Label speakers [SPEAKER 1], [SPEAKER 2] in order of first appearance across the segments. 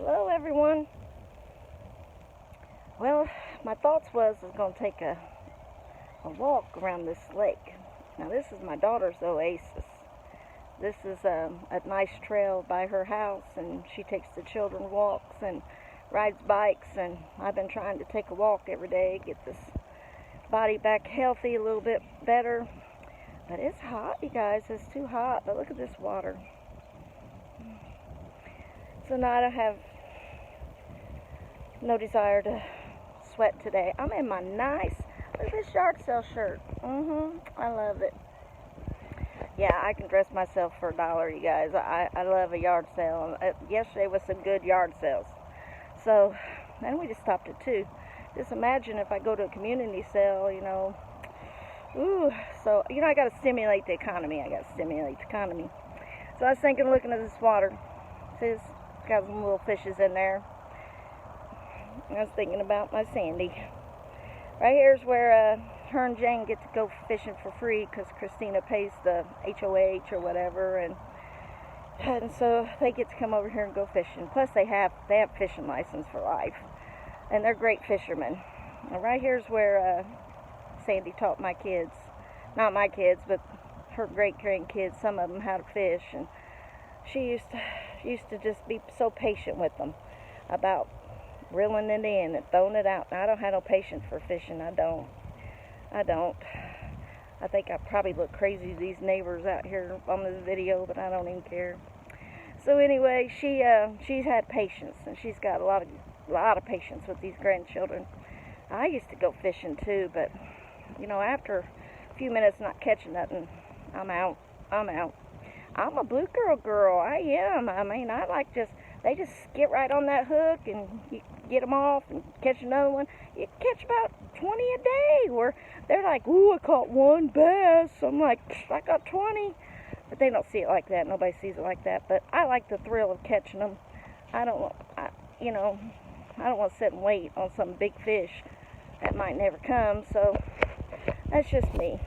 [SPEAKER 1] Hello everyone. Well, my thoughts was I was going to take a walk around this lake. Now this is my daughter's oasis. This is a nice trail by her house, and she takes the children walks and rides bikes, and I've been trying to take a walk every day, get this body back healthy a little bit better. But it's hot, you guys. It's too hot. But look at this water. So now I have no desire to sweat today. I'm in my nice, look at this yard sale shirt. I love it. Yeah, I can dress myself for $1, you guys. I love a yard sale. Yesterday was some good yard sales. So, then we just stopped at 2. Just imagine if I go to a community sale, Ooh, so, I got to stimulate the economy. So I was thinking, looking at this water. See, it's got some little fishes in there. I was thinking about my Sandy. Right here's where her and Jane get to go fishing for free because Christina pays the HOH or whatever, and so they get to come over here and go fishing. Plus they have fishing license for life, and they're great fishermen. And right here's where Sandy taught my kids, not my kids, but her great-grandkids, some of them, how to fish, and she used to just be so patient with them about reeling it in and throwing it out. Now, I don't have no patience for fishing. I don't. I think I probably look crazy to these neighbors out here on this video, but I don't even care. So anyway, she's had patience, and she's got a lot of patience with these grandchildren. I used to go fishing too, but after a few minutes not catching nothing, I'm out. I'm a blue girl. I am. I mean, they just get right on that hook, and you get them off and catch another one. You catch about 20 a day, where they're like, ooh, I caught one bass. I'm like, I got 20. But they don't see it like that. Nobody sees it like that. But I like the thrill of catching them. I don't want to sit and wait on some big fish that might never come. So that's just me.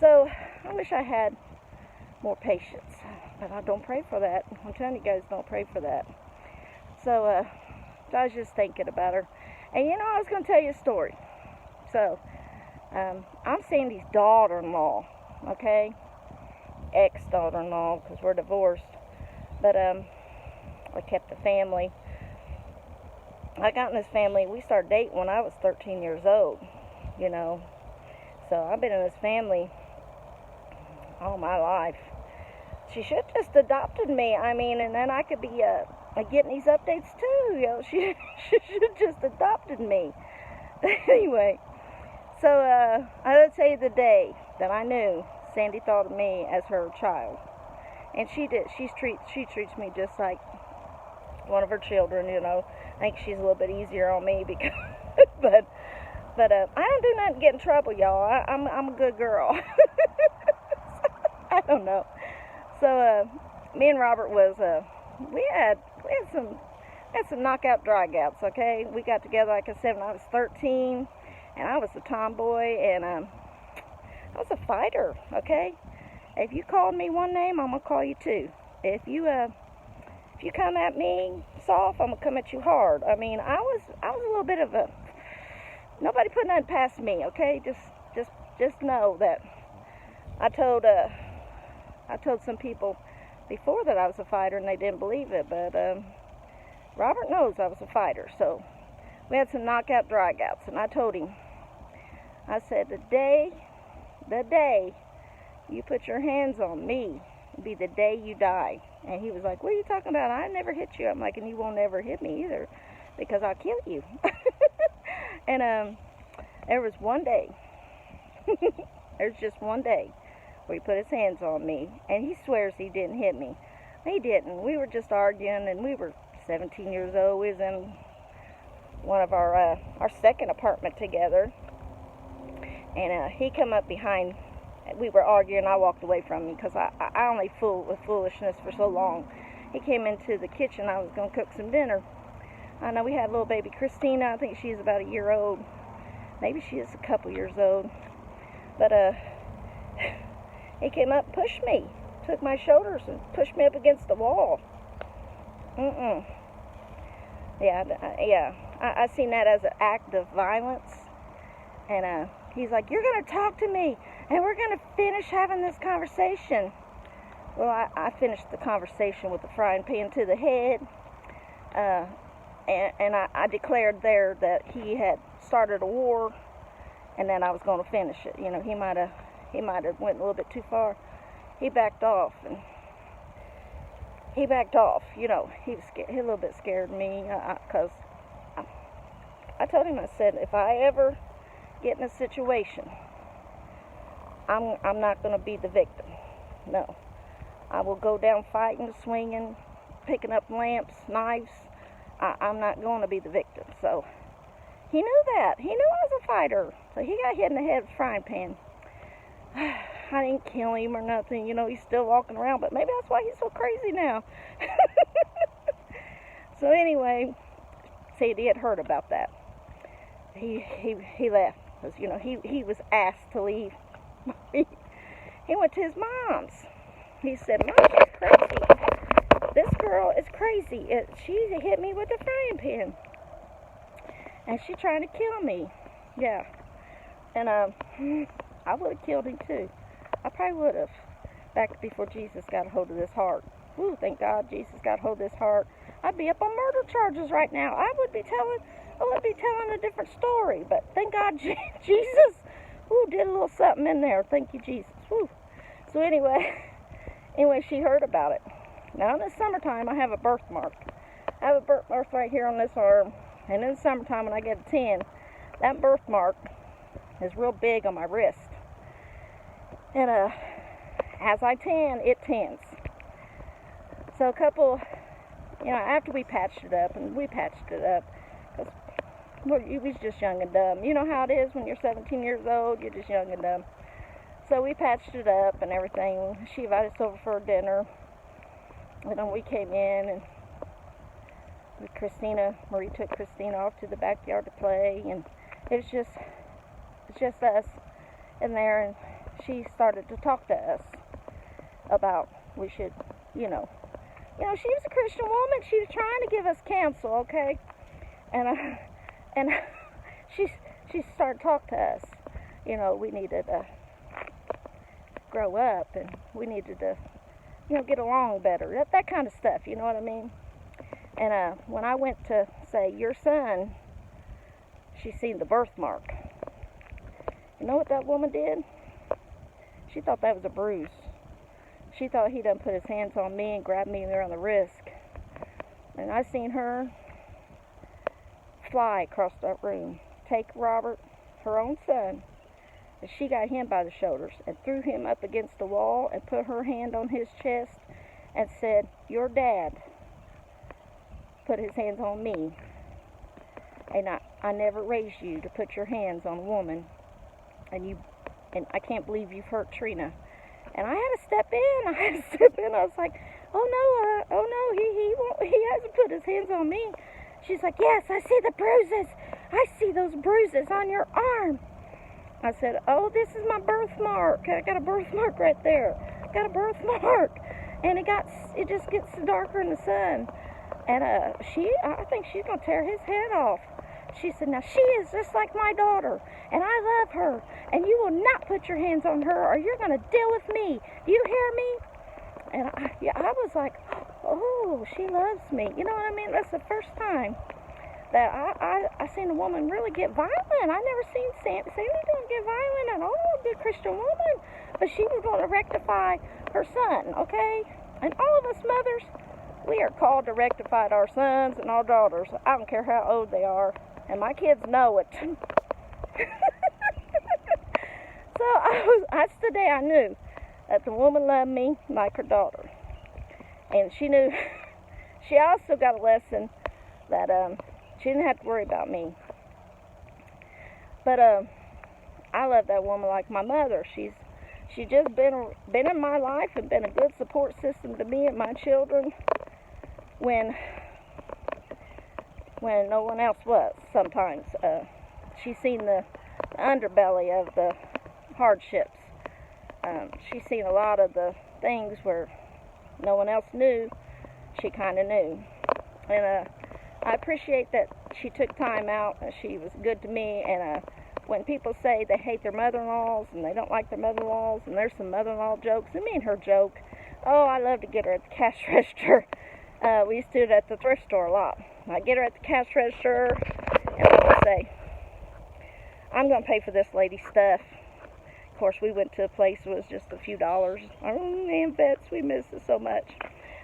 [SPEAKER 1] So I wish I had more patience, but I don't pray for that. I'm telling you guys, don't pray for that. So I was just thinking about her, and I was going to tell you a story. So I'm Sandy's daughter-in-law, okay, ex-daughter-in-law, because we're divorced, but I kept the family. I got in this family. We started dating when I was 13 years old, so I've been in this family all my life. She should have just adopted me. I mean, and then I could be getting these updates too. She should have just adopted me. Anyway, so I'll tell you the day that I knew Sandy thought of me as her child, and she did. She treats me just like one of her children. I think she's a little bit easier on me because, but I don't do nothing to get in trouble, y'all. I'm a good girl. I don't know. So me and Robert we had some knockout dragouts. Okay, we got together, like I said, when I was 13, and I was a tomboy, and I was a fighter. Okay, if you called me one name, I'm gonna call you two. If you come at me soft, I'm gonna come at you hard. I mean, I was a little bit of a, nobody put nothing past me. Okay, just know that I told some people before that I was a fighter, and they didn't believe it, but Robert knows I was a fighter. So we had some knockout dragouts, and I told him, I said, the day you put your hands on me will be the day you die. And he was like, what are you talking about? I never hit you. I'm like, and you won't ever hit me either, because I'll kill you. And there was one day, there's just one day where he put his hands on me, and he swears he didn't hit me. He didn't. We were just arguing, and we were 17 years old. We was in one of our second apartment together, and he come up behind. We were arguing. I walked away from him because I only fooled with foolishness for so long. He came into the kitchen. I was going to cook some dinner. I know we had a little baby Christina. I think she's about a year old. Maybe she is a couple years old. But he came up and pushed me, took my shoulders and pushed me up against the wall. I seen that as an act of violence. And he's like, you're going to talk to me, and we're going to finish having this conversation. Well, I finished the conversation with the frying pan to the head. And I declared there that he had started a war, and then I was going to finish it. You know, he might have went a little bit too far. He backed off, You know, he was scared, he a little bit scared me, because I told him, I said, if I ever get in a situation, I'm not going to be the victim. No, I will go down fighting, swinging, picking up lamps, knives. I'm not going to be the victim. So he knew that. He knew I was a fighter. So he got hit in the head with a frying pan. I didn't kill him or nothing. You know, he's still walking around, but maybe that's why he's so crazy now. So anyway, see, he had heard about that. He left because, you know, he was asked to leave. He went to his mom's. He said, Mom, she's crazy. This girl is crazy. She hit me with a frying pan. And she's trying to kill me. Yeah. And I would have killed him too. I probably would have. Back before Jesus got a hold of this heart. Ooh, thank God Jesus got a hold of this heart. I'd be up on murder charges right now. I would be telling a different story. But thank God Jesus, did a little something in there. Thank you, Jesus. Woo. So anyway, she heard about it. Now in the summertime, I have a birthmark. I have a birthmark right here on this arm. And in the summertime, when I get a tan, that birthmark is real big on my wrist. And as I tan, it tans. So after we patched it up, because we was just young and dumb. You know how it is when you're 17 years old, you're just young and dumb. So we patched it up and everything. She invited us over for dinner. And then we came in, and Marie took Christina off to the backyard to play, and it's just us in there, and she started to talk to us about we should, she was a Christian woman. She was trying to give us counsel, okay? And she started to talk to us. You know, we needed to grow up, and we needed to, get along better. That kind of stuff, you know what I mean? And when I went to say, your son, she seen the birthmark. You know what that woman did? She thought that was a bruise. She thought he done put his hands on me and grabbed me there on the wrist. And I seen her fly across that room, take Robert, her own son, and she got him by the shoulders and threw him up against the wall and put her hand on his chest and said, your dad put his hands on me, and I never raised you to put your hands on a woman, and I can't believe you've hurt Trina. And I had to step in. I was like, oh no, he hasn't put his hands on me. She's like, yes, I see the bruises. I see those bruises on your arm. I said, oh, this is my birthmark. I got a birthmark right there. Got a birthmark. And it just gets darker in the sun. And I think she's going to tear his head off. She said, now she is just like my daughter, and I love her, and you will not put your hands on her, or you're going to deal with me. Do you hear me? And I was like, oh, she loves me. You know what I mean? That's the first time that I seen a woman really get violent. I never seen Sandy don't get violent at all, a good Christian woman. But she was going to rectify her son, okay? And all of us mothers, we are called to rectify our sons and our daughters. I don't care how old they are. And my kids know it. So that's the day I knew that the woman loved me like her daughter. And she knew, she also got a lesson that she didn't have to worry about me. But I love that woman like my mother. She's just been in my life and been a good support system to me and my children when no one else was. Sometimes she's seen the underbelly of the hardships. She's seen a lot of the things where no one else knew. She kind of knew. And I appreciate that she took time out and she was good to me. And when people say they hate their mother-in-laws and they don't like their mother-in-laws, and there's some mother-in-law jokes, and me and her joke. Oh, I love to get her at the cash register. We used to do it at the thrift store a lot. I get her at the cash register, and I would say, I'm going to pay for this lady's stuff. Of course, we went to a place that was just a few dollars. Oh, man, Bets, we miss it so much.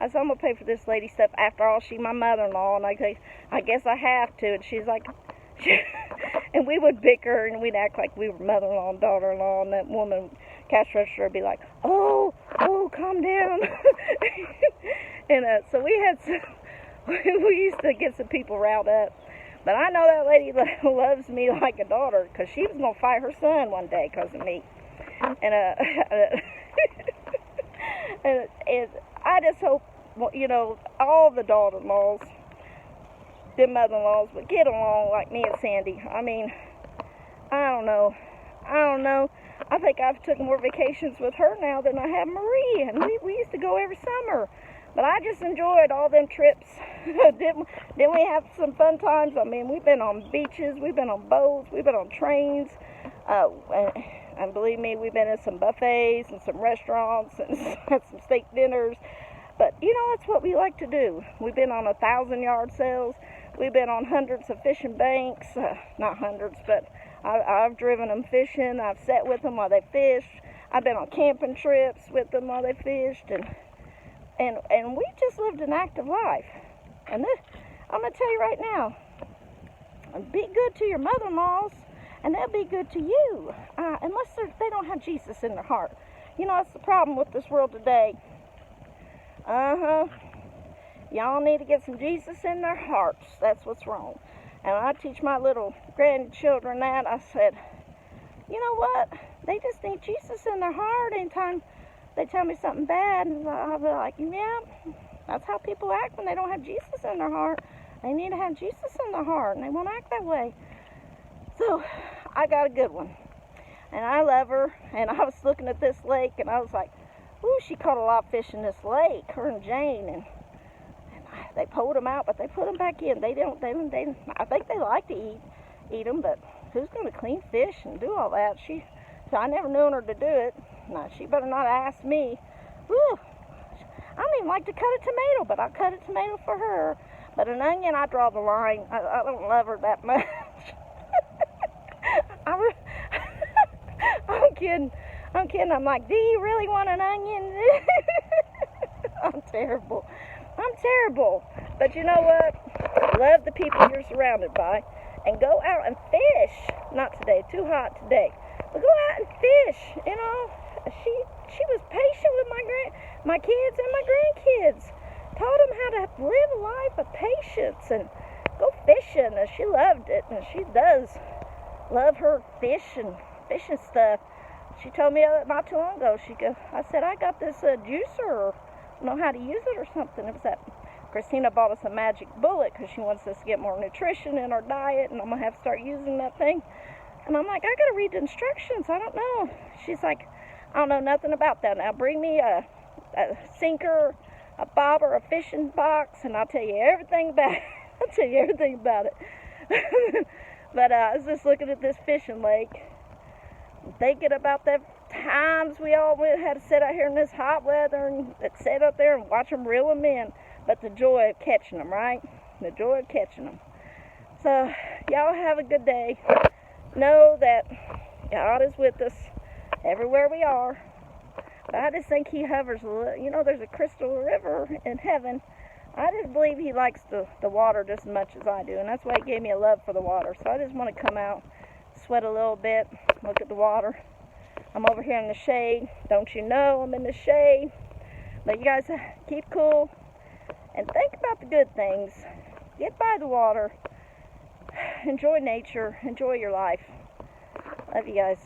[SPEAKER 1] I said, I'm going to pay for this lady's stuff. After all, she's my mother-in-law, and I say, I guess I have to. And she's like, and we would bicker, and we'd act like we were mother-in-law and daughter-in-law, and that woman, cash register, would be like, oh, calm down. And so we had some, we used to get some people riled up. But I know that lady loves me like a daughter, because she was going to fight her son one day because of me. And, and I just hope, you know, all the daughter-in-laws, the mother-in-laws, would get along like me and Sandy. I mean, I don't know. I think I've took more vacations with her now than I have Marie, and we used to go every summer. But I just enjoyed all them trips. Didn't we have some fun times? I mean, we've been on beaches, we've been on boats, we've been on trains. And believe me, we've been in some buffets and some restaurants and had some steak dinners. But, you know, it's what we like to do. We've been on 1,000-yard sales. We've been on hundreds of fishing banks. Not hundreds, but I've driven them fishing. I've sat with them while they fished. I've been on camping trips with them while they fished. And we just lived an active life. And this, I'm going to tell you right now, be good to your mother-in-laws, and they'll be good to you, unless they don't have Jesus in their heart. You know, that's the problem with this world today. Y'all need to get some Jesus in their hearts. That's what's wrong. And I teach my little grandchildren that. I said, you know what? They just need Jesus in their heart. Anytime they tell me something bad, and I'll be like, yeah, that's how people act when they don't have Jesus in their heart. They need to have Jesus in their heart, and they won't act that way. So, I got a good one. And I love her, and I was looking at this lake, and I was like, ooh, she caught a lot of fish in this lake, her and Jane, and they pulled them out, but they put them back in. They I think they like to eat them, but who's going to clean fish and do all that? So I never known her to do it. Now, she better not ask me. Whew. I don't even like to cut a tomato, but I'll cut a tomato for her. But an onion, I draw the line. I don't love her that much. I'm kidding. I'm like, do you really want an onion? I'm terrible. But you know what? Love the people you're surrounded by. And go out and fish. Not today. Too hot today. But go out and fish. You know, she was patient with my kids and my grandkids. Taught them how to live a life of patience and go fishing. And she loved it. And she does love her fishing stuff. She told me not too long ago. I said, I got this juicer. I don't know how to use it or something. It was that Christina bought us a magic bullet because she wants us to get more nutrition in our diet, and I'm going to have to start using that thing. And I'm like, I got to read the instructions. I don't know. She's like, I don't know nothing about that. Now bring me a sinker, a bobber, a fishing box, and I'll tell you everything about it. I'll tell you everything about it. But I was just looking at this fishing lake, thinking about the times we all had to sit out here in this hot weather and sit up there and watch them reel them in. But the joy of catching them, right? The joy of catching them. So, y'all have a good day. Know that God is with us everywhere we are. But I just think He hovers. You know, there's a crystal river in heaven. I just believe He likes the water just as much as I do. And that's why He gave me a love for the water. So I just want to come out, sweat a little bit, look at the water. I'm over here in the shade. Don't you know I'm in the shade? But you guys keep cool. And think about the good things. Get by the water. Enjoy nature. Enjoy your life. Love you guys.